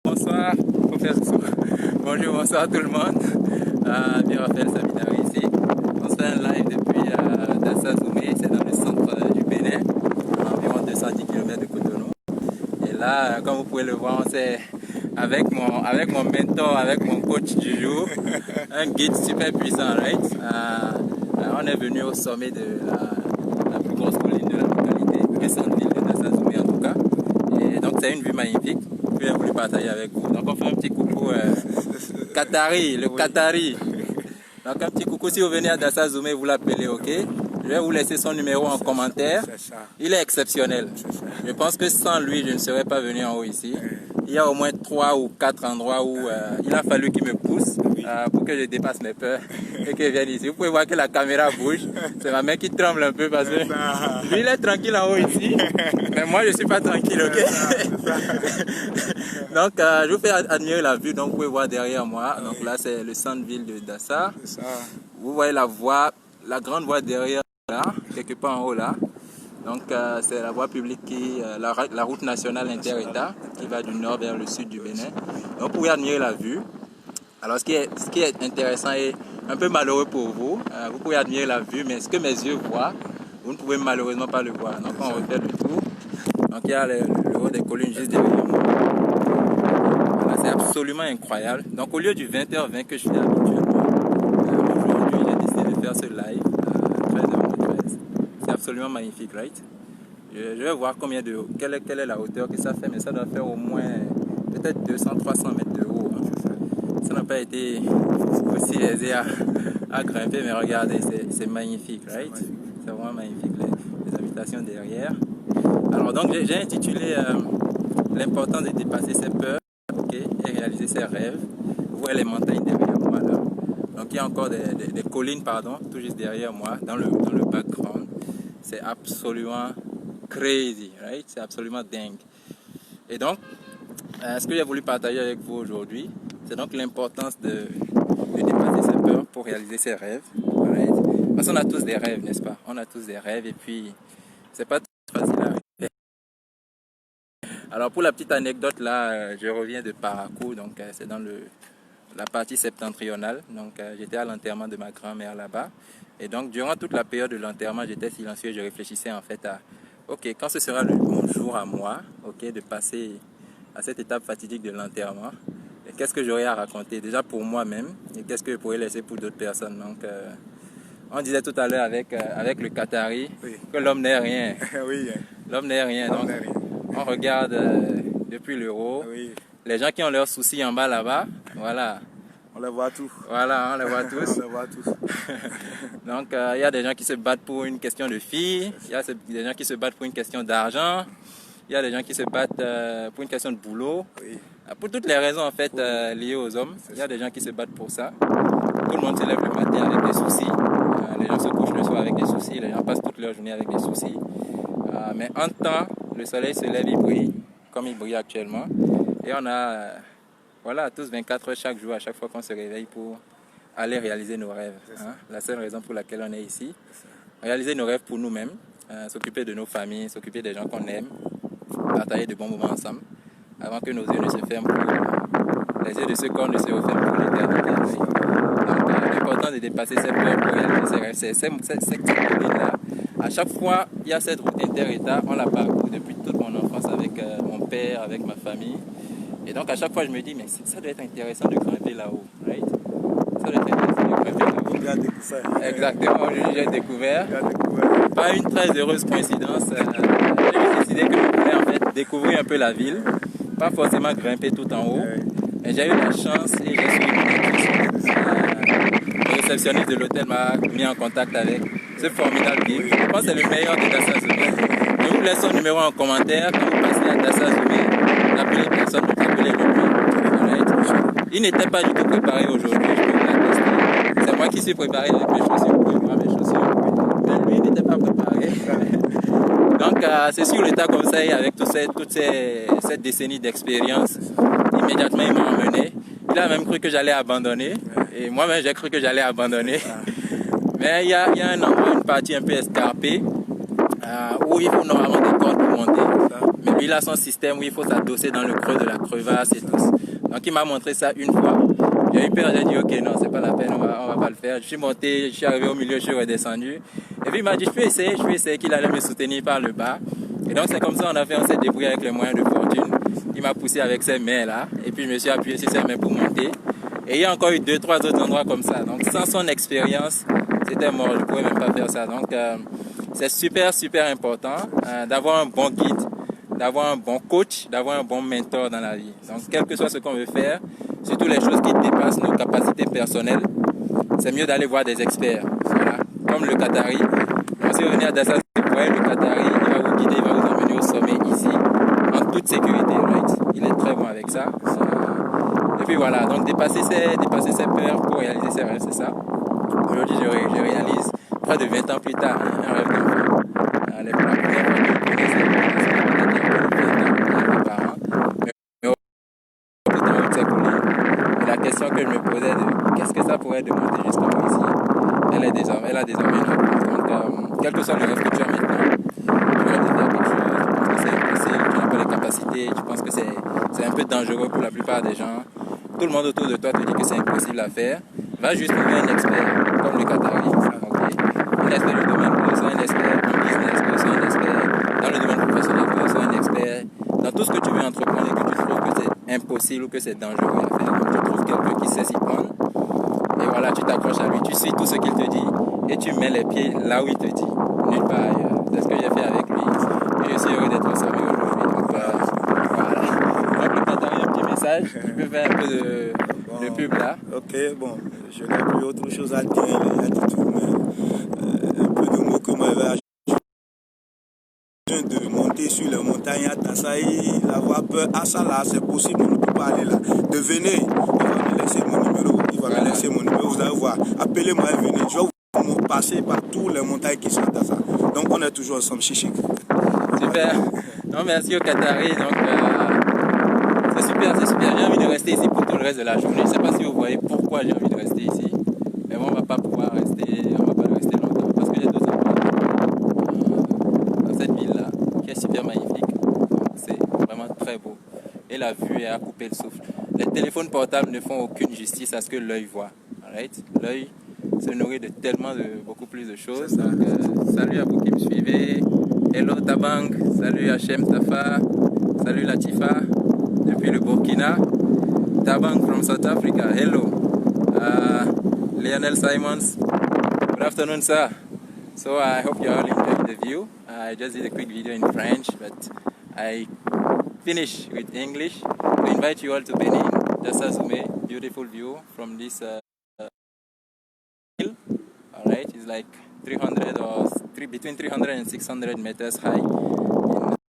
Bonsoir, bonjour, bonsoir tout le monde. Bien Raphaël Saminari ici. On se fait un live depuis Dassa Zoumé, c'est dans le centre du Bénin, à environ 210 km de Cotonou. Et là, comme vous pouvez le voir, c'est avec mon mentor, avec mon coach du jour, un guide super puissant, right? On est venu au sommet de la plus grosse colline de la localité, récente ville de Dassa Zoumé en tout cas. Et donc c'est une vue magnifique. Je vais voulu partager avec vous. Donc on fait un petit coucou Qatari, le Qatari. Donc un petit coucou, si vous venez à Dassa Zoumé, vous l'appelez, ok? Je vais vous laisser son numéro en commentaire. Il est exceptionnel. Je pense que sans lui, je ne serais pas venu en haut ici. Il y a au moins 3 ou 4 endroits où il a fallu qu'il me pousse pour que je dépasse mes peurs et que je vienne ici. Vous pouvez voir que la caméra bouge. C'est ma main qui tremble un peu parce que lui, il est tranquille en haut ici. Mais moi, je ne suis pas tranquille, ok? Donc, je vous fais admirer la vue. Donc, vous pouvez voir derrière moi. Donc là, c'est le centre-ville de Dassa. Vous voyez la voie, la grande voie derrière là, quelque part en haut là. Donc, c'est la voie publique la route nationale inter-État qui va du nord vers le sud du Bénin. Donc, vous pouvez admirer la vue. Alors, ce qui est intéressant et un peu malheureux pour vous, vous pouvez admirer la vue, mais ce que mes yeux voient, vous ne pouvez malheureusement pas le voir. Donc, on refait le tour. Donc, il y a le haut des collines juste derrière moi. C'est absolument incroyable. Donc, au lieu du 20h20 que je fais habituellement, aujourd'hui, j'ai décidé de faire ce live à 13h13. C'est absolument magnifique, right? Je vais voir quelle est la hauteur que ça fait, mais ça doit faire au moins peut-être 200-300 mètres de haut. Hein. Ça n'a pas été aussi aisé à grimper, mais regardez, c'est magnifique, right? C'est vraiment magnifique, les habitations derrière. Alors donc j'ai intitulé l'importance de dépasser ses peurs, okay, et réaliser ses rêves. Vous voyez les montagnes derrière moi là. Donc il y a encore des collines, pardon, tout juste derrière moi, dans le background. C'est absolument crazy, right? C'est absolument dingue. Et donc, ce que j'ai voulu partager avec vous aujourd'hui, c'est donc l'importance de dépasser ses peurs pour réaliser ses rêves. Right? Parce qu'on a tous des rêves, n'est-ce pas? On a tous des rêves et puis c'est pas tout facile à arriver. Alors pour la petite anecdote là, je reviens de Parakou, donc c'est dans la partie septentrionale. Donc j'étais à l'enterrement de ma grand-mère là-bas. Et donc durant toute la période de l'enterrement, j'étais silencieux, je réfléchissais en fait à ok, quand ce sera mon jour à moi, ok, de passer à cette étape fatidique de l'enterrement, qu'est-ce que j'aurais à raconter déjà pour moi-même et qu'est-ce que je pourrais laisser pour d'autres personnes. Donc on disait tout à l'heure avec le Qatari que l'homme n'est rien. Oui. L'homme n'est rien. Donc on regarde depuis le haut. Les gens qui ont leurs soucis en bas là-bas, voilà. On les voit tous. Voilà, on les voit tous. On les voit tous. Donc, il y a des gens qui se battent pour une question de filles, il y a des gens qui se battent pour une question d'argent, il y a des gens qui se battent pour une question de boulot. Pour toutes les raisons, en fait, liées aux hommes, il y a des gens qui se battent pour ça. Tout le monde se lève le matin avec des soucis. Les gens se couchent le soir avec des soucis, les gens passent toute leur journée avec des soucis. Mais en temps, le soleil se lève, il brille, comme il brille actuellement. Et on a... Voilà, tous 24 heures chaque jour, à chaque fois qu'on se réveille pour aller réaliser nos rêves. Hein? La seule raison pour laquelle on est ici. Réaliser nos rêves pour nous-mêmes, s'occuper de nos familles, s'occuper des gens qu'on aime, partager de bons moments ensemble, avant que nos yeux ne se ferment pour les yeux de ceux qu'on ne se referment pour l'éternité. Donc, l'important de dépasser ces peurs pour réaliser ses rêves, c'est cette colline-là. À chaque fois, il y a cette route inter-État, on la parcourt depuis toute mon enfance avec mon père, avec ma famille. Et donc à chaque fois je me dis, mais ça doit être intéressant de grimper là-haut, right? Ça doit être intéressant de grimper là-haut. Tu as découvert. Exactement, j'ai découvert. Pas une très heureuse coïncidence. J'ai décidé que je voulais en fait découvrir un peu la ville, pas forcément grimper tout en haut. Mais j'ai eu la chance et j'ai suivi une intuition. Le réceptionniste de l'hôtel m'a mis en contact avec ce formidable guide. Je pense que c'est le meilleur de Dassa Zoumé. Je vous laisse son numéro en commentaire quand vous passez à Dassa Zoumé. N'appelez personne, vous appelez le lui. Il n'était pas du tout préparé aujourd'hui, je peux vous l'attester. C'est moi qui suis préparé avec mes chaussures, vous pouvez voir mes chaussures. Mais lui n'était pas préparé. Donc c'est sur l'état conseil avec toute cette décennie d'expérience. Immédiatement il m'a emmené. Il a même cru que j'allais abandonner. Et moi-même j'ai cru que j'allais abandonner. Mais il y a un endroit, une partie un peu escarpée, où où il faut normalement des cordes pour monter. Mais lui, il a son système où il faut s'adosser dans le creux de la crevasse et tout. Donc il m'a montré ça une fois. J'ai eu peur, j'ai dit ok non, c'est pas la peine, on va pas le faire. Je suis monté, je suis arrivé au milieu, je suis redescendu. Et puis il m'a dit je peux essayer qu'il allait me soutenir par le bas. Et donc c'est comme ça on s'est débrouillé avec les moyens de fortune. Il m'a poussé avec ses mains là, et puis je me suis appuyé sur ses mains pour monter. Et il y a encore eu 2-3 autres endroits comme ça. Donc sans son expérience, c'était mort, je ne pouvais même pas faire ça. Donc c'est super important d'avoir un bon guide, d'avoir un bon coach, d'avoir un bon mentor dans la vie. Donc quel que soit ce qu'on veut faire, surtout les choses qui dépassent nos capacités personnelles, c'est mieux d'aller voir des experts. Voilà. Comme le Qatari. On s'est revenu à Dassa, le Qatari, il va vous guider, il va vous emmener au sommet ici, en toute sécurité. Right? Il est très bon avec ça. Et puis voilà, donc dépasser ses peurs pour réaliser ses rêves, c'est ça. Aujourd'hui, je réalise, près de 20 ans plus tard, un rêve d'enfant. La première fois que je connaissais, mes parents. Mais la question que je me posais de qu'est-ce que ça pourrait demander justement ici, elle a désormais une réponse. Donc, quel que soit le rêve que tu as maintenant, tu rêves de faire quelque chose, tu penses que c'est impossible, tu n'as pas les capacités, tu penses que c'est un peu dangereux pour la plupart des gens. Tout le monde autour de toi te dit que c'est impossible à faire. Va juste trouver un expert, comme le Qatari. Okay. Un expert du domaine, soit un expert en business, soit un expert dans le domaine professionnel, soit un expert dans tout ce que tu veux entreprendre et que tu trouves que c'est impossible ou que c'est dangereux à faire. Donc, tu trouves quelqu'un qui sait s'y prendre. Et voilà, tu t'accroches à lui, tu suis tout ce qu'il te dit et tu mets les pieds là où il te dit. Nulle part ailleurs. C'est ce que j'ai fait avec lui. Et je suis heureux d'être au sommet aujourd'hui. Donc voilà. Donc le Qatari, un petit message. Tu peux faire un peu de pub là. Ok, bon, je n'ai plus autre chose à dire. Il a dit tout, mais un peu de mots que moi j'avais ajouté. De monter sur les montagnes à Dassaï, d'avoir peur à ça là, c'est possible, on ne peut pas aller là. De venir, il va me laisser mon numéro, vous allez voir. Appelez-moi et venez, je vais vous passer par tous les montagnes qui sont à Dassa. Donc on est toujours ensemble, chichi. Super. Non, merci au Qatari. Donc c'est super. J'ai envie de rester ici pour tout le reste de la journée. Je ne sais pas si vous voyez pourquoi j'ai envie de rester ici. Mais bon, on ne va pas pouvoir rester, longtemps parce que j'ai d'autres endroits dans cette ville-là qui est super magnifique. C'est vraiment très beau. Et la vue est à couper le souffle. Les téléphones portables ne font aucune justice à ce que l'œil voit. Right? L'œil se nourrit de beaucoup plus de choses. Donc, salut à vous qui me suivez. Hello Tabang, salut Hachem Tafa, salut Latifa, depuis le Burkina. Tabang from South Africa, hello. Lionel Simons, good afternoon sir. So I hope you all enjoyed the view. I just did a quick video in French, but I finished with English. To invite you all to Benin, Dassa Zoumé, beautiful view from this hill. Alright, it's like 300 or between 300 and 600 meters high.